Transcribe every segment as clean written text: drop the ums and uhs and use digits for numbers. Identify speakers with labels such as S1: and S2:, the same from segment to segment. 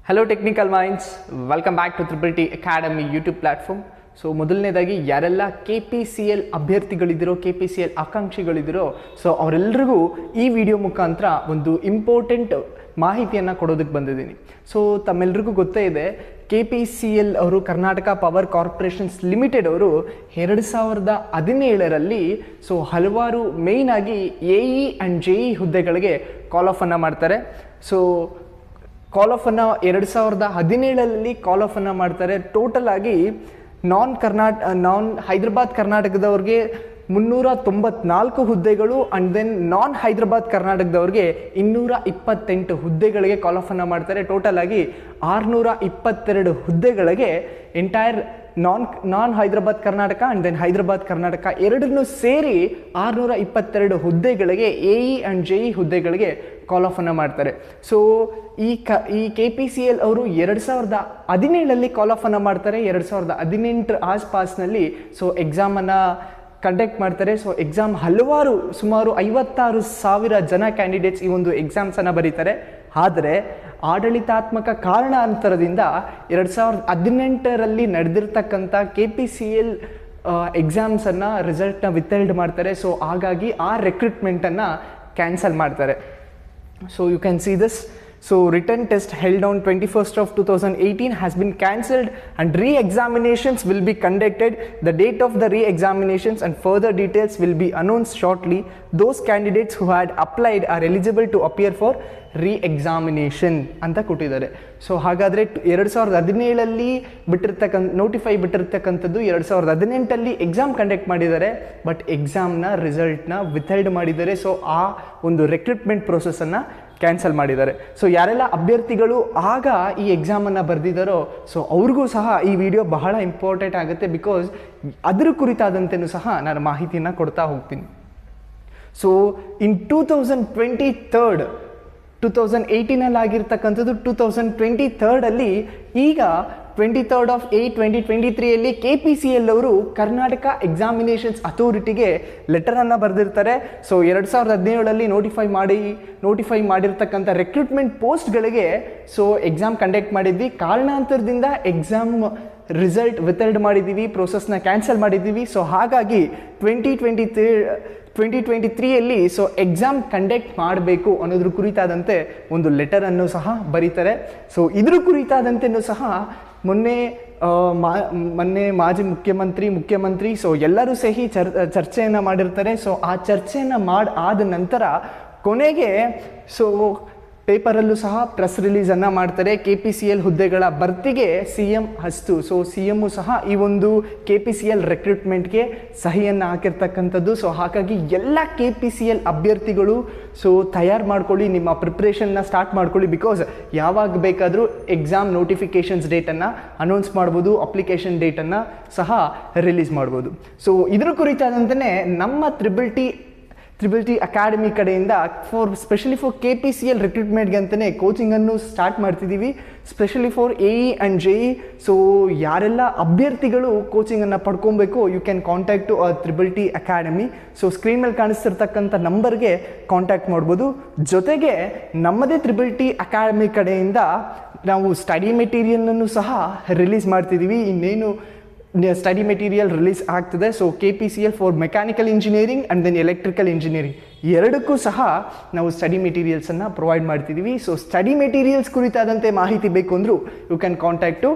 S1: Hello technical minds, welcome back to triple T Academy YouTube platform. So ಮೊದಲನೇದಾಗಿ ಯಾರೆಲ್ಲ KPCL ಅಭ್ಯರ್ಥಿಗಳಿದ್ದೀರೋ, KPCL ಆಕಾಂಕ್ಷಿಗಳಿದ್ದೀರೋ, so ಅವರೆಲ್ಲರಿಗೂ ಈ video ಮುಖಾಂತರ ಒಂದು ಇಂಪಾರ್ಟೆಂಟ್ ಮಾಹಿತಿಯನ್ನು ಕೊಡೋದಕ್ಕೆ ಬಂದಿದ್ದೀನಿ. ಸೊ ತಮ್ಮೆಲ್ಲರಿಗೂ ಗೊತ್ತೇ ಇದೆ, KPCL ಅವರು ಕರ್ನಾಟಕ ಪವರ್ ಕಾರ್ಪೊರೇಷನ್ಸ್ ಲಿಮಿಟೆಡ್ ಅವರು 2017ರಲ್ಲಿ ಸೊ ಹಲವಾರು ಮೇಯ್ನಾಗಿ AE ಆ್ಯಂಡ್ JE ಹುದ್ದೆಗಳಿಗೆ ಕಾಲ್ ಆಫನ್ನು ಮಾಡ್ತಾರೆ. ಸೊ ಕಾಲ್ ಆಫನ್ನು 2017ರಲ್ಲಿ ಕಾಲ್ ಆಫನ್ನು ಮಾಡ್ತಾರೆ. ಟೋಟಲ್ ಆಗಿ ನಾನ್ ಹೈದರಾಬಾದ್ ಕರ್ನಾಟಕದವ್ರಿಗೆ 394 ಹುದ್ದೆಗಳು ಆ್ಯಂಡ್ ದೆನ್ ನಾನ್ ಹೈದರಾಬಾದ್ ಕರ್ನಾಟಕದವ್ರಿಗೆ 228 ಹುದ್ದೆಗಳಿಗೆ ಕಾಲ್ ಆಫನ್ನು ಮಾಡ್ತಾರೆ. ಟೋಟಲ್ ಆಗಿ 622 ಹುದ್ದೆಗಳಿಗೆ entire non Hyderabad Karnataka and then Hyderabad Karnataka ಎರಡನ್ನೂ ಸೇರಿ 622 ಹುದ್ದೆಗಳಿಗೆ AE ಆ್ಯಂಡ್ JE ಹುದ್ದೆಗಳಿಗೆ ಕಾಲ್ ಆಫನ್ನು ಮಾಡ್ತಾರೆ. ಸೊ ಈ KPCL ಅವರು 2017ರಲ್ಲಿ ಕಾಲ್ ಆಫನ್ನು ಮಾಡ್ತಾರೆ. 2018 ಆಸ್ಪಾಸ್ನಲ್ಲಿ ಸೊ ಎಕ್ಸಾಮನ್ನು ಕಂಡಕ್ಟ್ ಮಾಡ್ತಾರೆ. ಸೊ ಎಕ್ಸಾಮ್ ಸುಮಾರು 56,000 ಜನ ಕ್ಯಾಂಡಿಡೇಟ್ಸ್ ಈ ಒಂದು ಎಕ್ಸಾಮ್ಸನ್ನು ಬರೀತಾರೆ. ಆದರೆ ಆಡಳಿತಾತ್ಮಕ ಕಾರಣಾಂತರದಿಂದ 2018ರಲ್ಲಿ ನಡೆದಿರ್ತಕ್ಕಂಥ KPCL ಎಕ್ಸಾಮ್ಸನ್ನು ರಿಸಲ್ಟ್ನ ವಿತ್ಹೆಲ್ಡ್ ಮಾಡ್ತಾರೆ. ಸೊ ಹಾಗಾಗಿ ಆ ರಿಕ್ರೂಟ್ಮೆಂಟನ್ನು ಕ್ಯಾನ್ಸಲ್ ಮಾಡ್ತಾರೆ. So you can see this. So written test held on 21st of 2018 has been cancelled and re-examinations will be conducted. The date of the re-examinations and further details will be announced shortly. Those candidates who had applied are eligible to appear for re-examination ಅಂತ ಕೊಟ್ಟಿದ್ದಾರೆ. So ಹಾಗಾದರೆ 2017ರಲ್ಲಿ notify ಬಿಟ್ಟಿರ್ತಕ್ಕಂಥದ್ದು 2018ಅಲ್ಲಿ exam conduct ಮಾಡಿದ್ದಾರೆ. But ಎಕ್ಸಾಮ್ನ ರಿಸಲ್ಟ್ನ ವಿತ್ಹೆಲ್ಡ್ ಮಾಡಿದ್ದಾರೆ. So ಆ ಒಂದು recruitment ಪ್ರೋಸೆಸ್ಸನ್ನು cancel ಮಾಡಿದ್ದಾರೆ. So ಯಾರೆಲ್ಲ ಅಭ್ಯರ್ಥಿಗಳು ಆಗ ಈ ಎಕ್ಸಾಮನ್ನು ಬರೆದಿದ್ದಾರೋ ಸೊ ಅವ್ರಿಗೂ ಸಹ ಈ ವಿಡಿಯೋ ಬಹಳ ಇಂಪಾರ್ಟೆಂಟ್ ಆಗುತ್ತೆ. ಬಿಕಾಸ್ ಅದರ ಕುರಿತಾದಂತೆಯೂ ಸಹ ನಾನು ಮಾಹಿತಿಯನ್ನು ಕೊಡ್ತಾ ಹೋಗ್ತೀನಿ. ಸೊ ಇನ್ 2018ನಲ್ಲಿ ಆಗಿರ್ತಕ್ಕಂಥದ್ದು 2023 ಈಗ 23rd of 8 2023ಯಲ್ಲಿ KPCL ಅವರು ಕರ್ನಾಟಕ ಎಕ್ಸಾಮಿನೇಷನ್ಸ್ ಅಥಾರಿಟಿಗೆ ಲೆಟರನ್ನು ಬರೆದಿರ್ತಾರೆ. ಸೊ 2017ರಲ್ಲಿ ನೋಟಿಫೈ ಮಾಡಿರ್ತಕ್ಕಂಥ ರಿಕ್ರೂಟ್ಮೆಂಟ್ ಪೋಸ್ಟ್ಗಳಿಗೆ ಸೊ ಎಕ್ಸಾಮ್ ಕಂಡಕ್ಟ್ ಮಾಡಿದ್ವಿ. ಕಾರಣಾಂತರದಿಂದ ಎಕ್ಸಾಮ್ ರಿಸಲ್ಟ್ ವಿತ್ಹೆಲ್ಡ್ ಮಾಡಿದ್ದೀವಿ, ಪ್ರೋಸೆಸ್ನ ಕ್ಯಾನ್ಸಲ್ ಮಾಡಿದ್ದೀವಿ. ಸೊ ಹಾಗಾಗಿ 2023ಯಲ್ಲಿ ಸೊ ಎಕ್ಸಾಮ್ ಕಂಡಕ್ಟ್ ಮಾಡಬೇಕು ಅನ್ನೋದ್ರ ಕುರಿತಾದಂತೆ ಒಂದು ಲೆಟರನ್ನು ಸಹ ಬರೀತಾರೆ. ಸೊ ಇದ್ರ ಕುರಿತಾದಂತೆಯೂ ಸಹ ಮೊನ್ನೆ ಮಾಜಿ ಮುಖ್ಯಮಂತ್ರಿ ಸೊ ಎಲ್ಲರೂ ಸಹಿ ಚರ್ಚೆಯನ್ನು ಮಾಡಿರ್ತಾರೆ. ಸೊ ಆ ಚರ್ಚೆಯನ್ನು ಆದ ನಂತರ ಕೊನೆಗೆ ಸೊ ಪೇಪರಲ್ಲೂ ಸಹ ಪ್ರೆಸ್ ರಿಲೀಸನ್ನು ಮಾಡ್ತಾರೆ. KPCL ಹುದ್ದೆಗಳ ಭರ್ತಿಗೆ CM ಹಸ್ತು. ಸೊ CMು ಸಹ ಈ ಒಂದು KPCL ರಿಕ್ರೂಟ್ಮೆಂಟ್ಗೆ ಸಹಿಯನ್ನು ಹಾಕಿರ್ತಕ್ಕಂಥದ್ದು. ಸೊ ಹಾಗಾಗಿ ಎಲ್ಲ KPCL ಅಭ್ಯರ್ಥಿಗಳು ಸೊ ತಯಾರು ಮಾಡ್ಕೊಳ್ಳಿ, ನಿಮ್ಮ ಪ್ರಿಪ್ರೇಷನ್ನ ಸ್ಟಾರ್ಟ್ ಮಾಡ್ಕೊಳ್ಳಿ. ಬಿಕಾಸ್ ಯಾವಾಗ ಬೇಕಾದರೂ ಎಕ್ಸಾಮ್ ನೋಟಿಫಿಕೇಷನ್ಸ್ ಡೇಟನ್ನು ಅನೌನ್ಸ್ ಮಾಡ್ಬೋದು, ಅಪ್ಲಿಕೇಶನ್ ಡೇಟನ್ನು ಸಹ ರಿಲೀಸ್ ಮಾಡ್ಬೋದು. ಸೊ ಇದ್ರ ಕುರಿತಾದಂತೆ ನಮ್ಮ ತ್ರಿಬಲ್ ಟಿ ಅಕಾಡೆಮಿ ಕಡೆಯಿಂದ ಸ್ಪೆಷಲಿ ಫಾರ್ KPCL ರಿಕ್ರೂಟ್ಮೆಂಟ್ಗೆ ಅಂತಲೇ ಕೋಚಿಂಗನ್ನು ಸ್ಟಾರ್ಟ್ ಮಾಡ್ತಿದ್ದೀವಿ. Specially for AE and JE. So ಯಾರೆಲ್ಲ ಅಭ್ಯರ್ಥಿಗಳು ಕೋಚಿಂಗನ್ನು ಪಡ್ಕೊಬೇಕು, you can contact to triple T academy. So screen ಮೇಲೆ ಕಾಣಿಸ್ತಿರ್ತಕ್ಕಂಥ ನಂಬರ್ಗೆ ಕಾಂಟ್ಯಾಕ್ಟ್ ಮಾಡ್ಬೋದು. ಜೊತೆಗೆ ನಮ್ಮದೇ ತ್ರಿಬಲ್ ಟಿ ಅಕಾಡೆಮಿ ಕಡೆಯಿಂದ ನಾವು ಸ್ಟಡಿ ಮೆಟೀರಿಯಲನ್ನು ಸಹ ರಿಲೀಸ್ ಮಾಡ್ತಿದ್ದೀವಿ. ಇನ್ನೇನು ಸ್ಟಡಿ ಮೆಟೀರಿಯಲ್ ರಿಲೀಸ್ ಆಗ್ತದೆ. So KPCL for mechanical engineering and then electrical engineering ಎರಡಕ್ಕೂ ಸಹ ನಾವು ಸ್ಟಡಿ ಮೆಟೀರಿಯಲ್ಸನ್ನು ಪ್ರೊವೈಡ್ ಮಾಡ್ತಿದ್ದೀವಿ. ಸೊ ಸ್ಟಡಿ ಮೆಟೀರಿಯಲ್ಸ್ ಕುರಿತಾದಂತೆ ಮಾಹಿತಿ ಬೇಕು ಅಂದರೂ you can contact to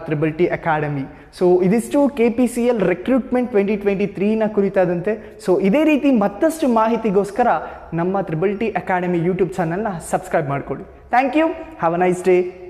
S1: triple T academy. So ಇದಿಷ್ಟು KPCL ರಿಕ್ರೂಟ್ಮೆಂಟ್ 2023ನ ಕುರಿತಾದಂತೆ. ಸೊ ಇದೇ ರೀತಿ ಮತ್ತಷ್ಟು ಮಾಹಿತಿಗೋಸ್ಕರ ನಮ್ಮ ತ್ರಿಬಲ್ ಟಿ ಅಕಾಡೆಮಿ ಯೂಟ್ಯೂಬ್ ಚಾನಲ್ನ ಸಬ್ಸ್ಕ್ರೈಬ್ ಮಾಡ್ಕೊಳ್ಳಿ. Thank you. Have a nice day.